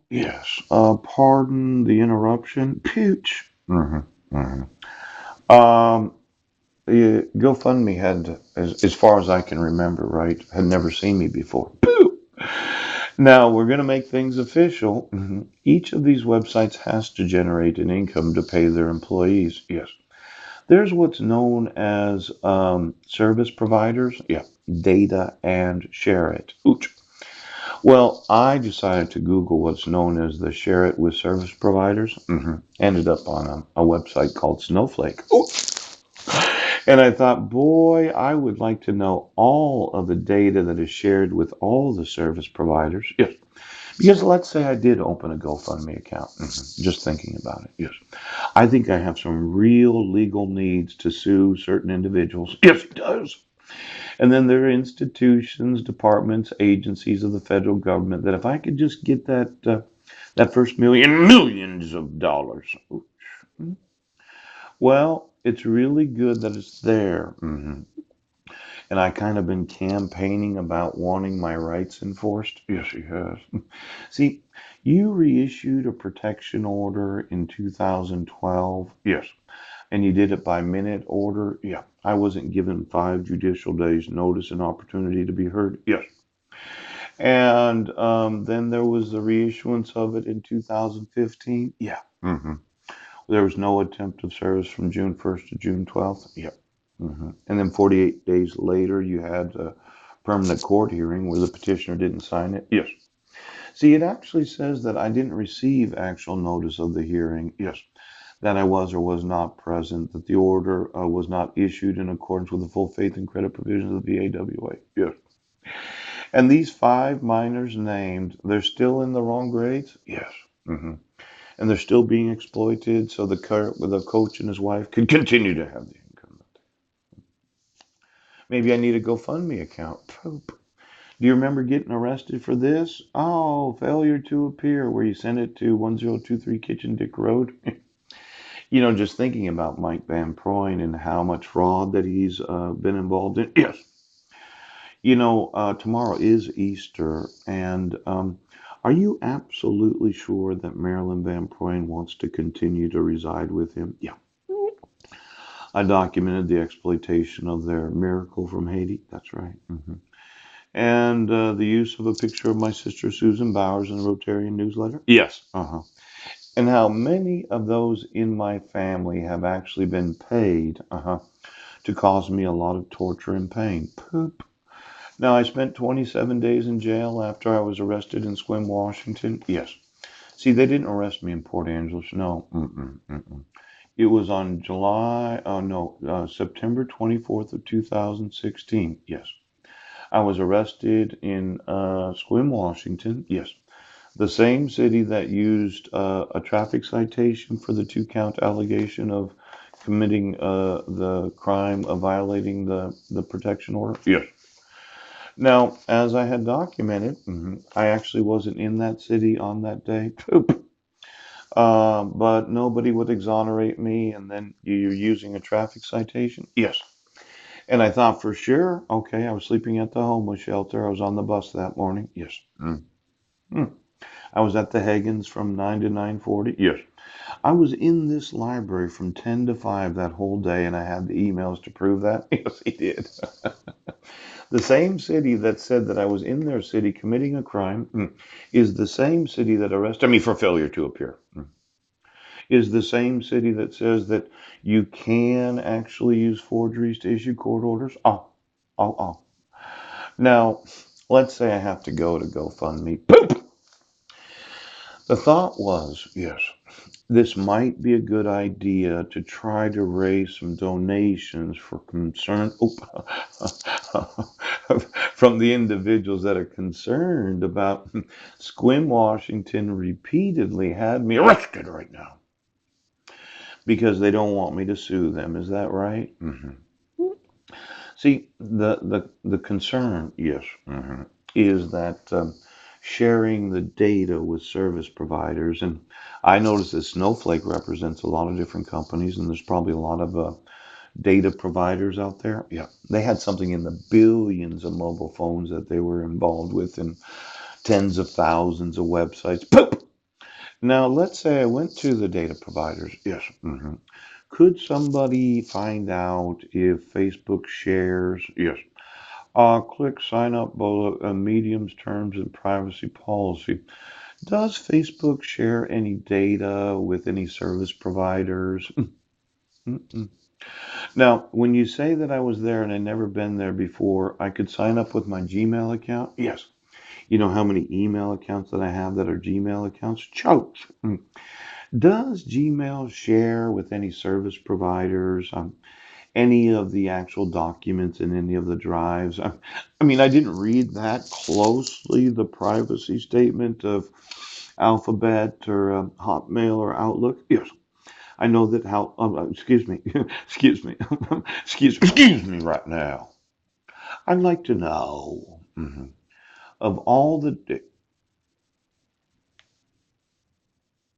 Yes. Pardon the interruption. Pooch. Um, yeah, GoFundMe had, as far as I can remember, right, had never seen me before. Pooh! Now we're going to make things official. Each of these websites has to generate an income to pay their employees. Yes. There's what's known as service providers. Yeah. Data and share it. Ooch. Well, I decided to Google what's known as the share it with service providers. Ended up on a website called Snowflake. Ooh. And I thought, boy, I would like to know all of the data that is shared with all the service providers. Yes. Because let's say I did open a GoFundMe account. Just thinking about it. Yes. I think I have some real legal needs to sue certain individuals. Yes, it does. And then there are institutions, departments, agencies of the federal government that if I could just get that first millions of dollars, well, it's really good that it's there. And I kind of been campaigning about wanting my rights enforced. Yes, he has. See, you reissued a protection order in 2012. Yes. And you did it by minute order. Yeah. I wasn't given 5 judicial days notice and opportunity to be heard. Yes. And then there was the reissuance of it in 2015. Yeah. There was no attempt of service from June 1st to June 12th. Yeah. And then 48 days later, you had a permanent court hearing where the petitioner didn't sign it. Yes. See, it actually says that I didn't receive actual notice of the hearing. Yes. That I was or was not present, that the order was not issued in accordance with the full faith and credit provisions of the VAWA. Yes. And these 5 minors named, they're still in the wrong grades? Yes. hmm And they're still being exploited so the coach and his wife can continue to have the income. Maybe I need a GoFundMe account. Poop. Do you remember getting arrested for this? Oh, failure to appear, where you sent it to 1023 Kitchen Dick Road. Just thinking about Mike Van Proyn and how much fraud that he's been involved in. Yes. Tomorrow is Easter, and are you absolutely sure that Marilyn Van Proyn wants to continue to reside with him? Yeah. I documented the exploitation of their miracle from Haiti. That's right. And the use of a picture of my sister Susan Bowers in the Rotarian newsletter. Yes. And how many of those in my family have actually been paid to cause me a lot of torture and pain. Poop. Now, I spent 27 days in jail after I was arrested in Sequim, Washington. Yes. See, they didn't arrest me in Port Angeles. No. It was on September 24th of 2016. Yes. I was arrested in Sequim, Washington. Yes. The same city that used a traffic citation for the 2 count allegation of committing the crime of violating the protection order. Yes. Now, as I had documented, I actually wasn't in that city on that day. Poop. But nobody would exonerate me, and then you're using a traffic citation? Yes. And I thought for sure, okay, I was sleeping at the homeless shelter. I was on the bus that morning. Yes. Mm. I was at the Hagens from 9 to 9:40. Yes. I was in this library from 10 to 5 that whole day, and I had the emails to prove that. Yes, he did. The same city that said that I was in their city committing a crime is the same city that arrested me for failure to appear. Is the same city that says that you can actually use forgeries to issue court orders. Oh. Now, let's say I have to go to GoFundMe. Poop! The thought was, yes, this might be a good idea to try to raise some donations for concern from the individuals that are concerned about Sequim, Washington repeatedly had me arrested right now because they don't want me to sue them. Is that right? See, the concern, yes, is that sharing the data with service providers, and I noticed that Snowflake represents a lot of different companies, and there's probably a lot of data providers out there. Yeah, they had something in the billions of mobile phones that they were involved with, and tens of thousands of websites. Poop! Now, let's say I went to the data providers. Yes. Could somebody find out if Facebook shares? Yes. Click sign up below Medium's terms and privacy policy. Does Facebook share any data with any service providers? Mm-mm. Now, when you say that I was there and I never been there before, I could sign up with my Gmail account? Yes. You know how many email accounts that I have that are Gmail accounts? Choke. Does Gmail share with any service providers any of the actual documents in any of the drives? I mean, I didn't read that closely, the privacy statement of Alphabet or Hotmail or Outlook. Yes, I know that how. Excuse me, excuse me, excuse me right now. I'd like to know of all the